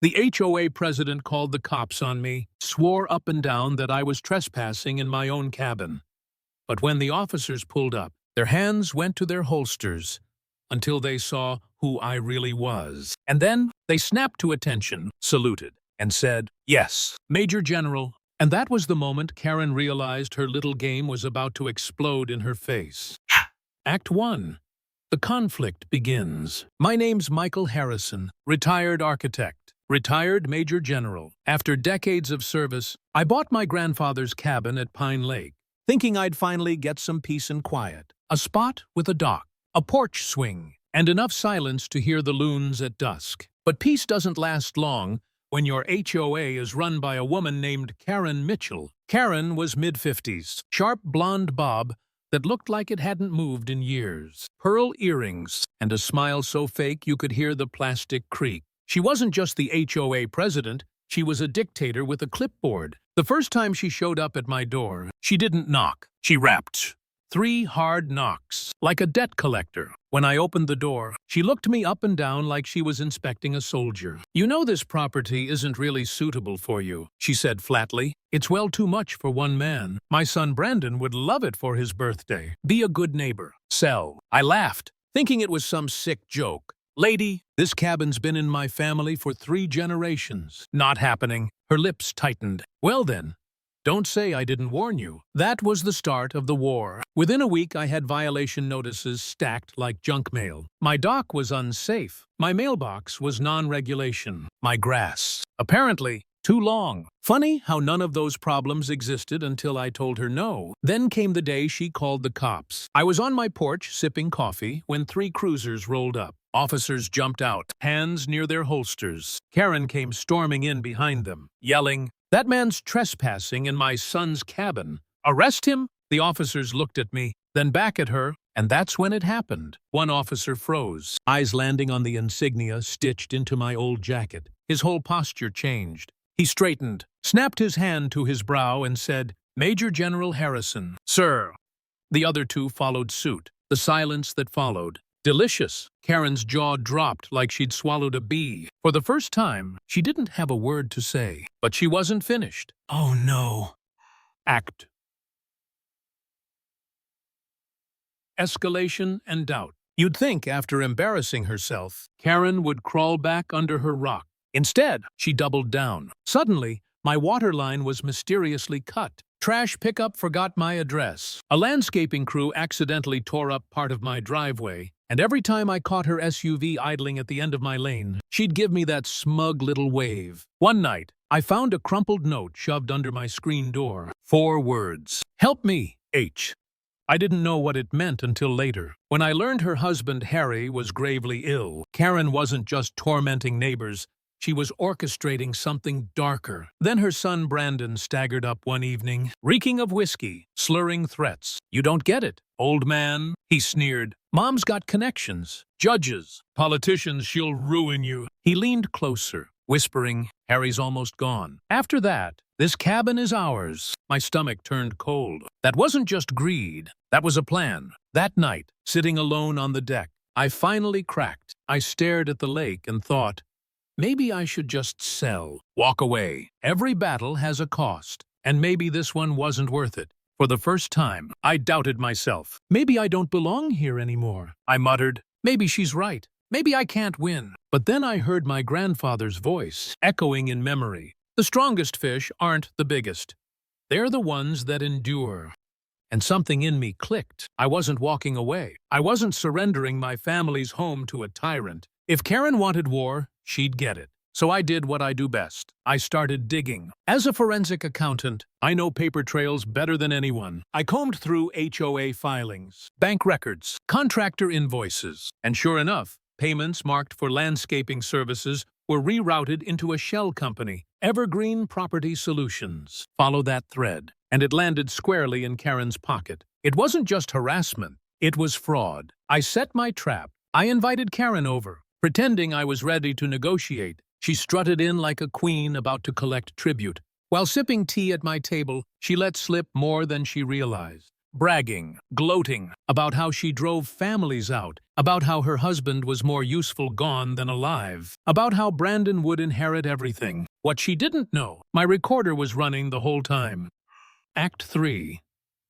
The HOA president called the cops on me, swore up and down that I was trespassing in my own cabin. But when the officers pulled up, their hands went to their holsters until they saw who I really was. And then they snapped to attention, saluted, and said, "Yes, Major General." And that was the moment Karen realized her little game was about to explode in her face. Act 1. The conflict begins. My name's Michael Harrison, retired architect, retired Major General. After decades of service, I bought my grandfather's cabin at Pine Lake, thinking I'd finally get some peace and quiet. A spot with a dock, a porch swing, and enough silence to hear the loons at dusk. But peace doesn't last long when your HOA is run by a woman named Karen Mitchell. Karen was mid-50s, sharp blonde bob that looked like it hadn't moved in years, pearl earrings, and a smile so fake you could hear the plastic creak. She wasn't just the HOA president, she was a dictator with a clipboard. The first time she showed up at my door, she didn't knock, she rapped. 3 hard knocks, like a debt collector. When I opened the door, she looked me up and down like she was inspecting a soldier. "You know this property isn't really suitable for you," she said flatly. "It's well too much for one man. My son Brandon would love it for his birthday. Be a good neighbor. Sell." I laughed, thinking it was some sick joke. "Lady, this cabin's been in my family for 3 generations. Not happening." Her lips tightened. "Well then, don't say I didn't warn you." That was the start of the war. Within a week, I had violation notices stacked like junk mail. My dock was unsafe. My mailbox was non-regulation. My grass, apparently, too long. Funny how none of those problems existed until I told her no. Then came the day she called the cops. I was on my porch sipping coffee when 3 cruisers rolled up. Officers jumped out, hands near their holsters. Karen came storming in behind them, yelling, "That man's trespassing in my son's cabin. Arrest him!" The officers looked at me, then back at her, and that's when it happened. One officer froze, eyes landing on the insignia stitched into my old jacket. His whole posture changed. He straightened, snapped his hand to his brow, and said, "Major General Harrison." "Sir." The other 2 followed suit. The silence that followed. Delicious. Karen's jaw dropped like she'd swallowed a bee. For the first time, she didn't have a word to say. But she wasn't finished. "Oh no." Act. Escalation and doubt. You'd think after embarrassing herself, Karen would crawl back under her rock. Instead, she doubled down. Suddenly, my water line was mysteriously cut. Trash pickup forgot my address. A landscaping crew accidentally tore up part of my driveway. And every time I caught her SUV idling at the end of my lane, she'd give me that smug little wave. One night, I found a crumpled note shoved under my screen door. 4 words. "Help me, H." I didn't know what it meant until later. When I learned her husband, Harry, was gravely ill, Karen wasn't just tormenting neighbors. She was orchestrating something darker. Then her son Brandon staggered up one evening, reeking of whiskey, slurring threats. "You don't get it, old man," he sneered. "Mom's got connections. Judges, politicians, she'll ruin you." He leaned closer, whispering, "Harry's almost gone. After that, this cabin is ours." My stomach turned cold. That wasn't just greed. That was a plan. That night, sitting alone on the deck, I finally cracked. I stared at the lake and thought, maybe I should just sell, walk away. Every battle has a cost, and maybe this one wasn't worth it. For the first time, I doubted myself. Maybe I don't belong here anymore. I muttered, maybe she's right. Maybe I can't win. But then I heard my grandfather's voice, echoing in memory. The strongest fish aren't the biggest. They're the ones that endure. And something in me clicked. I wasn't walking away. I wasn't surrendering my family's home to a tyrant. If Karen wanted war, she'd get it. So I did what I do best. I started digging. As a forensic accountant, I know paper trails better than anyone. I combed through HOA filings, bank records, contractor invoices, and sure enough, payments marked for landscaping services were rerouted into a shell company, Evergreen Property Solutions. Follow that thread, and it landed squarely in Karen's pocket. It wasn't just harassment, it was fraud. I set my trap. I invited Karen over, pretending I was ready to negotiate. She strutted in like a queen about to collect tribute. While sipping tea at my table, she let slip more than she realized. bragging, gloating about how she drove families out, about how her husband was more useful gone than alive, about how Brandon would inherit everything. What she didn't know, my recorder was running the whole time. Act 3.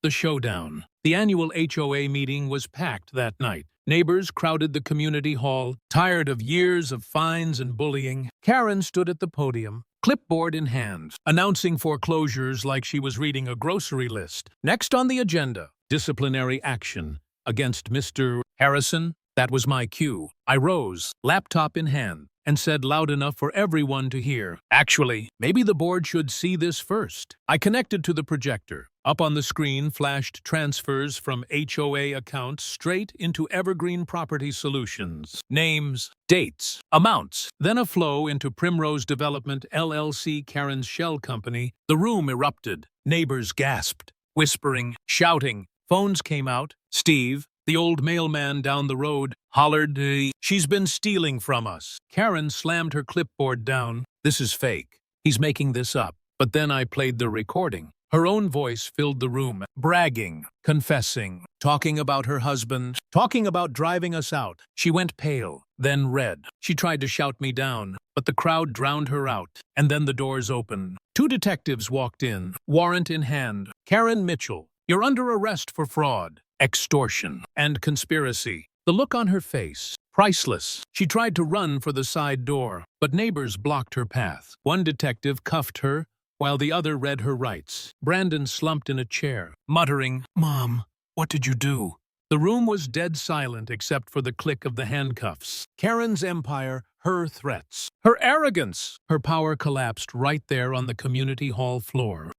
The Showdown. The annual HOA meeting was packed that night. Neighbors crowded the community hall, tired of years of fines and bullying. Karen stood at the podium, clipboard in hand, announcing foreclosures like she was reading a grocery list. Next on the agenda, disciplinary action against Mr. Harrison. That was my cue. I rose, laptop in hand, and said loud enough for everyone to hear. Actually, maybe the board should see this first. I connected to the projector. Up on the screen flashed transfers from HOA accounts straight into Evergreen Property Solutions. Names, dates, amounts, then a flow into Primrose Development LLC, Karen's shell company. The room erupted. Neighbors gasped, whispering, shouting. Phones came out. Steve, the old mailman down the road, hollered, "She's been stealing from us." Karen slammed her clipboard down. "This is fake. He's making this up." But then I played the recording. Her own voice filled the room, bragging, confessing, talking about her husband, talking about driving us out. She went pale, then red. She tried to shout me down, but the crowd drowned her out. And then the doors opened. 2 detectives walked in, warrant in hand. "Karen Mitchell, you're under arrest for fraud, extortion, and conspiracy." The look on her face, priceless. She tried to run for the side door, but neighbors blocked her path. One detective cuffed her, while the other read her rights. Brandon slumped in a chair, muttering, "Mom, what did you do?" The room was dead silent except for the click of the handcuffs. Karen's empire, her threats, her arrogance. Her power collapsed right there on the community hall floor.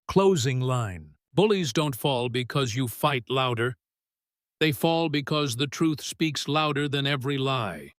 Closing line. Bullies don't fall because you fight louder. They fall because the truth speaks louder than every lie.